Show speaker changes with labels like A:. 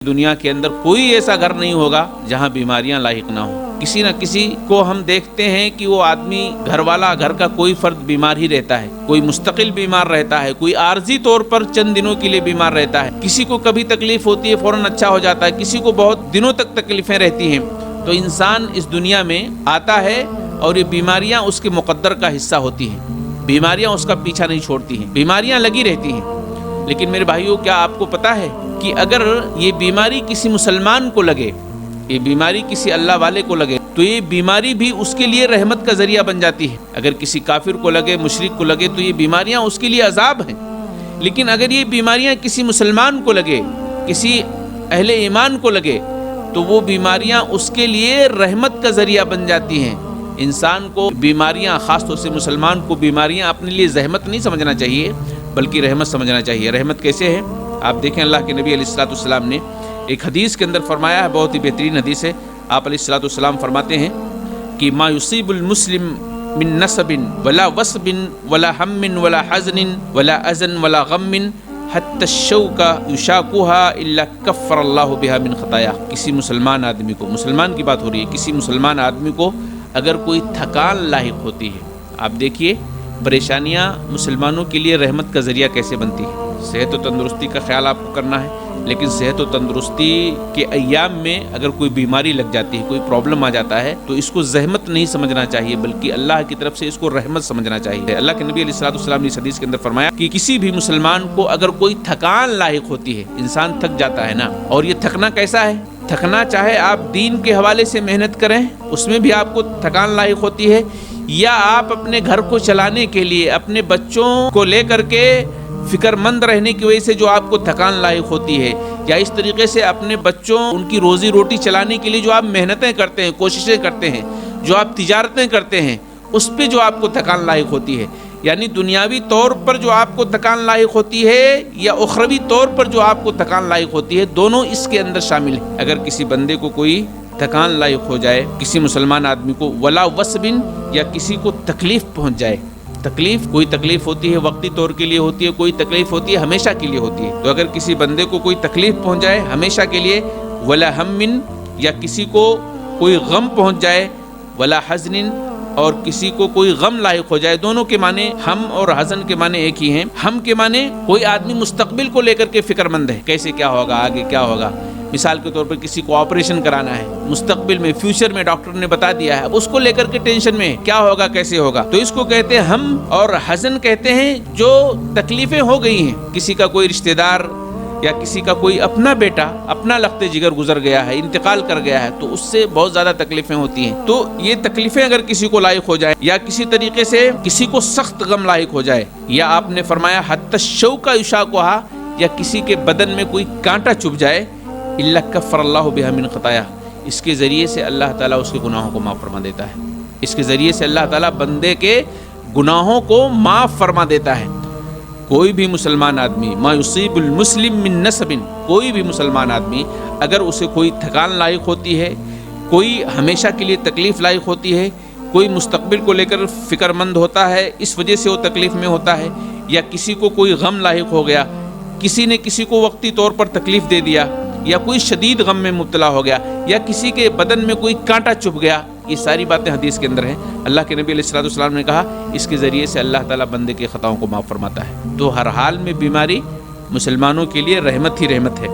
A: دنیا کے اندر کوئی ایسا گھر نہیں ہوگا جہاں بیماریاں لاحق نہ ہوں۔ کسی نہ کسی کو ہم دیکھتے ہیں کہ وہ آدمی گھر والا، گھر کا کوئی فرد بیمار ہی رہتا ہے، کوئی مستقل بیمار رہتا ہے، کوئی عارضی طور پر چند دنوں کے لیے بیمار رہتا ہے، کسی کو کبھی تکلیف ہوتی ہے فوراً اچھا ہو جاتا ہے، کسی کو بہت دنوں تک تکلیفیں رہتی ہیں۔ تو انسان اس دنیا میں آتا ہے اور یہ بیماریاں اس کے مقدر کا حصہ ہوتی ہیں، بیماریاں اس کا پیچھا نہیں چھوڑتی ہیں، بیماریاں لگی رہتی ہیں۔ لیکن میرے بھائیوں، کیا آپ کو پتا ہے کہ اگر یہ بیماری کسی مسلمان کو لگے، یہ بیماری کسی اللہ والے کو لگے، تو یہ بیماری بھی اس کے لیے رحمت کا ذریعہ بن جاتی ہے۔ اگر کسی کافر کو لگے، مشرک کو لگے، تو یہ بیماریاں اس کے لیے عذاب ہیں۔ لیکن اگر یہ بیماریاں کسی مسلمان کو لگے، کسی اہل ایمان کو لگے، تو وہ بیماریاں اس کے لیے رحمت کا ذریعہ بن جاتی ہیں۔ انسان کو بیماریاں، خاص طور سے مسلمان کو بیماریاں اپنے لیے زحمت نہیں سمجھنا چاہیے، بلکہ رحمت سمجھنا چاہیے۔ رحمت کیسے ہے؟ آپ دیکھیں، اللہ کے نبی علیہ الصلوۃ والسلام نے ایک حدیث کے اندر فرمایا ہے، بہت ہی بہترین حدیث ہے۔ آپ علیہ الصلوۃ والسلام فرماتے ہیں کہ ما یصیب المسلم من نصب ولا وصب ولا ہم ولا حزن ولا اذن ولا غم حتی الشوک یشاکها الا کفر اللہ بها من خطایا۔ کسی مسلمان آدمی کو، مسلمان کی بات ہو رہی ہے، کسی مسلمان آدمی کو اگر کوئی تھکان لاحق ہوتی ہے، آپ دیکھیے پریشانیاں مسلمانوں کے لیے رحمت کا ذریعہ کیسے بنتی ہے۔ صحت و تندرستی کا خیال آپ کو کرنا ہے، لیکن صحت و تندرستی کے ایام میں اگر کوئی بیماری لگ جاتی ہے، کوئی پرابلم آ جاتا ہے، تو اس کو زحمت نہیں سمجھنا چاہیے، بلکہ اللہ کی طرف سے اس کو رحمت سمجھنا چاہیے۔ اللہ کے نبی علیہ الصلوۃ والسلام نے اس حدیث کے اندر فرمایا کہ کسی بھی مسلمان کو اگر کوئی تھکان لاحق ہوتی ہے، انسان تھک جاتا ہے نا، اور یہ تھکنا کیسا ہے؟ تھکنا چاہے آپ دین کے حوالے سے محنت کریں، اس میں بھی آپ کو تھکان لاحق ہوتی ہے، یا آپ اپنے گھر کو چلانے کے لیے، اپنے بچوں کو لے کر کے فکر مند رہنے کی وجہ سے جو آپ کو تھکان لاحق ہوتی ہے، یا اس طریقے سے اپنے بچوں، ان کی روزی روٹی چلانے کے لیے جو آپ محنتیں کرتے ہیں، کوششیں کرتے ہیں، جو آپ تجارتیں کرتے ہیں، اس پہ جو آپ کو تھکان لاحق ہوتی ہے، یعنی دنیاوی طور پر جو آپ کو تھکان لاحق ہوتی ہے یا اخروی طور پر جو آپ کو تھکان لاحق ہوتی ہے، دونوں اس کے اندر شامل ہیں۔ اگر کسی بندے کو کوئی تھکان لاحق ہو جائے، کسی مسلمان آدمی کو، ولا وصبن، یا کسی کو تکلیف پہنچ جائے، تکلیف، کوئی تکلیف ہوتی ہے وقتی طور کے لیے ہوتی ہے، کوئی تکلیف ہوتی ہے ہمیشہ کے لیے ہوتی ہے، تو اگر کسی بندے کو کوئی تکلیف پہنچ جائے ہمیشہ کے لیے، ولا ہم، یا کسی کو کوئی غم پہنچ جائے، ولا حزن، اور کسی کو کوئی غم لاحق ہو جائے، دونوں کے معنی ہم اور حزن کے معنی ایک ہی ہیں۔ ہم کے معنی کوئی آدمی مستقبل کو لے کر کے فکر مند ہے، کیسے کیا ہوگا، آگے کیا ہوگا۔ مثال کے طور پر کسی کو آپریشن کرانا ہے، مستقبل میں، فیوچر میں ڈاکٹر نے بتا دیا ہے، اب اس کو لے کر کے ٹینشن میں کیا ہوگا، کیسے ہوگا، تو اس کو کہتے ہیں ہم، اور حزن کہتے ہیں جو تکلیفیں ہو گئی ہیں، کسی کا کوئی رشتہ دار یا کسی کا کوئی اپنا بیٹا، اپنا لخت جگر گزر گیا ہے، انتقال کر گیا ہے، تو اس سے بہت زیادہ تکلیفیں ہوتی ہیں۔ تو یہ تکلیفیں اگر کسی کو لاحق ہو جائے، یا کسی طریقے سے کسی کو سخت غم لاحق ہو جائے، یا آپ نے فرمایا حتی الشوک یشاکها، یا کسی کے بدن میں کوئی کانٹا چبھ جائے، الا کفر اللہ بها من خطایا، اس کے ذریعے سے اللہ تعالیٰ اس کے گناہوں کو معاف فرما دیتا ہے، اس کے ذریعے سے اللہ تعالیٰ بندے کے گناہوں کو معاف فرما دیتا ہے۔ کوئی بھی مسلمان آدمی، ما یصیب المسلم من نصب، کوئی بھی مسلمان آدمی اگر اسے کوئی تھکان لاحق ہوتی ہے، کوئی ہمیشہ کے لیے تکلیف لاحق ہوتی ہے، کوئی مستقبل کو لے کر فکر مند ہوتا ہے، اس وجہ سے وہ تکلیف میں ہوتا ہے، یا کسی کو کوئی غم لاحق ہو گیا، کسی نے کسی کو وقتی طور پر تکلیف دے دیا، یا کوئی شدید غم میں مبتلا ہو گیا، یا کسی کے بدن میں کوئی کانٹا چبھ گیا، یہ ساری باتیں حدیث کے اندر ہیں۔ اللہ کے نبی علیہ الصلوۃ والسلام نے کہا اس کے ذریعے سے اللہ تعالیٰ بندے کے خطاؤں کو معاف فرماتا ہے۔ تو ہر حال میں بیماری مسلمانوں کے لیے رحمت ہی رحمت ہے۔